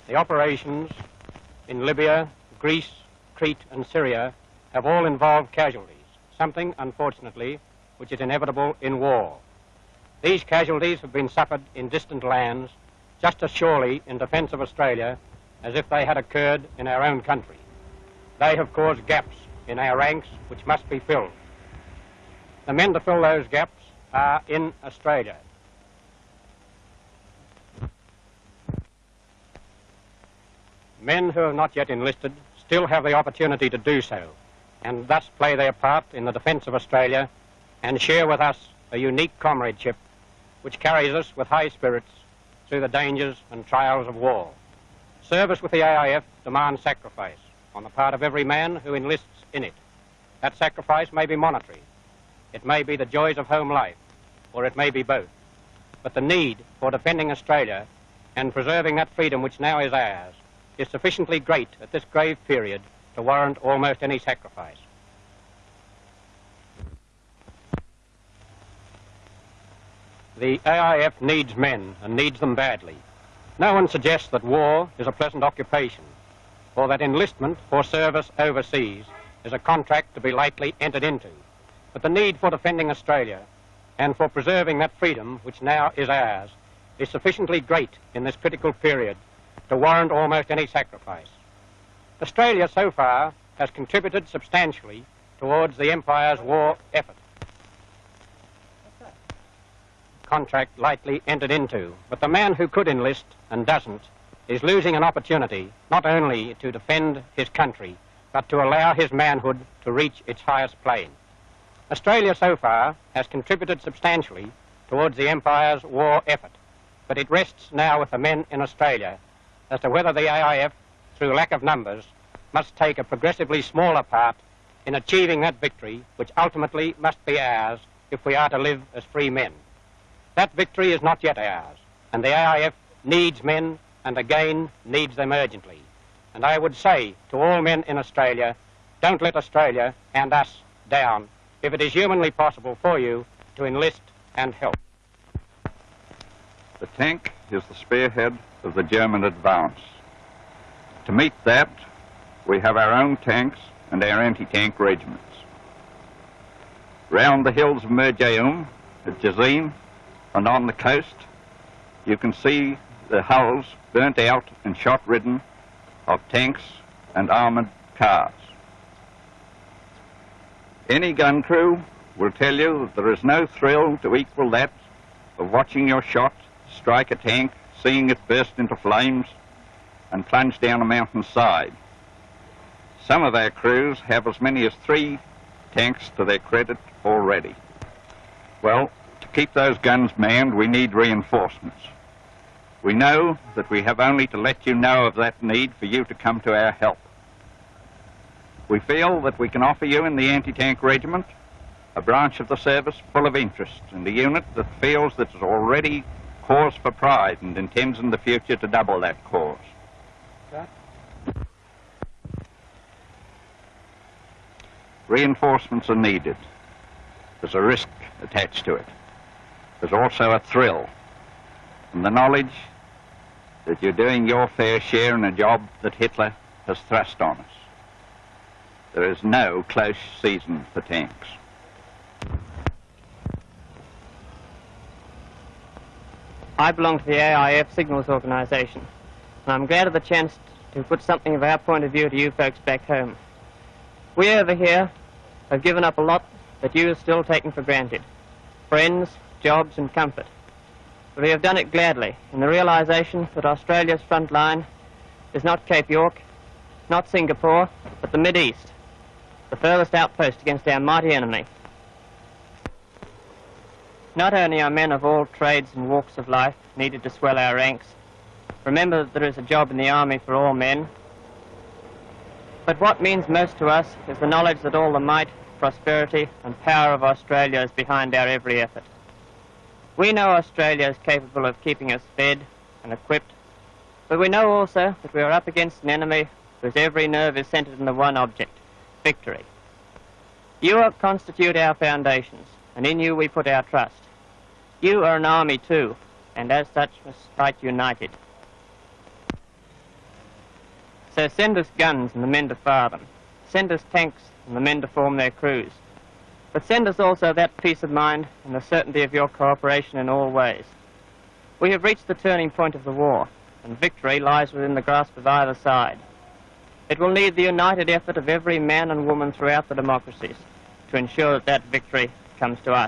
The operations in Libya, Greece, Crete and Syria have all involved casualties, something, unfortunately, which is inevitable in war. These casualties have been suffered in distant lands just as surely in defence of Australia as if they had occurred in our own country. They have caused gaps in our ranks which must be filled. The men to fill those gaps are in Australia. Men who have not yet enlisted still have the opportunity to do so, and thus play their part in the defence of Australia and share with us a unique comradeship which carries us with high spirits through the dangers and trials of war. Service with the AIF demands sacrifice on the part of every man who enlists in it. That sacrifice may be monetary, it may be the joys of home life, or it may be both. But the need for defending Australia and preserving that freedom which now is ours is sufficiently great at this grave period to warrant almost any sacrifice. The AIF needs men and needs them badly. No one suggests that war is a pleasant occupation, or that enlistment for service overseas is a contract to be lightly entered into. But the need for defending Australia and for preserving that freedom which now is ours is sufficiently great in this critical period to warrant almost any sacrifice. Australia so far has contributed substantially towards the Empire's war effort. Contract lightly entered into, but the man who could enlist and doesn't is losing an opportunity not only to defend his country, but to allow his manhood to reach its highest plane. Australia so far has contributed substantially towards the Empire's war effort, but it rests now with the men in Australia as to whether the AIF, through lack of numbers, must take a progressively smaller part in achieving that victory which ultimately must be ours if we are to live as free men. That victory is not yet ours, and the AIF needs men and again needs them urgently. And I would say to all men in Australia, don't let Australia and us down if it is humanly possible for you to enlist and help. The tank is the spearhead of the German advance. To meet that, we have our own tanks and our anti-tank regiments. Round the hills of Merjaum, at Jazim, and on the coast, you can see the hulls burnt out and shot-ridden of tanks and armoured cars. Any gun crew will tell you that there is no thrill to equal that of watching your shot strike a tank, seeing it burst into flames and plunge down a mountain side. Some of our crews have as many as 3 tanks to their credit already. Well, to keep those guns manned, we need reinforcements. We know that we have only to let you know of that need for you to come to our help. We feel that we can offer you in the anti-tank regiment a branch of the service full of interest and a unit that feels that it's already cause for pride and intends in the future to double that cause. Reinforcements are needed. There's a risk attached to it. There's also a thrill and the knowledge that you're doing your fair share in a job that Hitler has thrust on us. There is no close season for tanks. I belong to the AIF Signals Organisation, and I'm glad of the chance to put something of our point of view to you folks back home. We over here have given up a lot that you are still taking for granted. Friends, jobs and comfort. But we have done it gladly in the realisation that Australia's front line is not Cape York, not Singapore, but the Mid-East, the furthest outpost against our mighty enemy. Not only are men of all trades and walks of life needed to swell our ranks, remember that there is a job in the army for all men, but what means most to us is the knowledge that all the might, prosperity and power of Australia is behind our every effort. We know Australia is capable of keeping us fed and equipped, but we know also that we are up against an enemy whose every nerve is centred in the one object, victory. You constitute our foundations, and in you we put our trust. You are an army too, and as such must fight united. So send us guns and the men to fire them. Send us tanks and the men to form their crews. But send us also that peace of mind and the certainty of your cooperation in all ways. We have reached the turning point of the war, and victory lies within the grasp of either side. It will need the united effort of every man and woman throughout the democracies to ensure that that victory comes to us.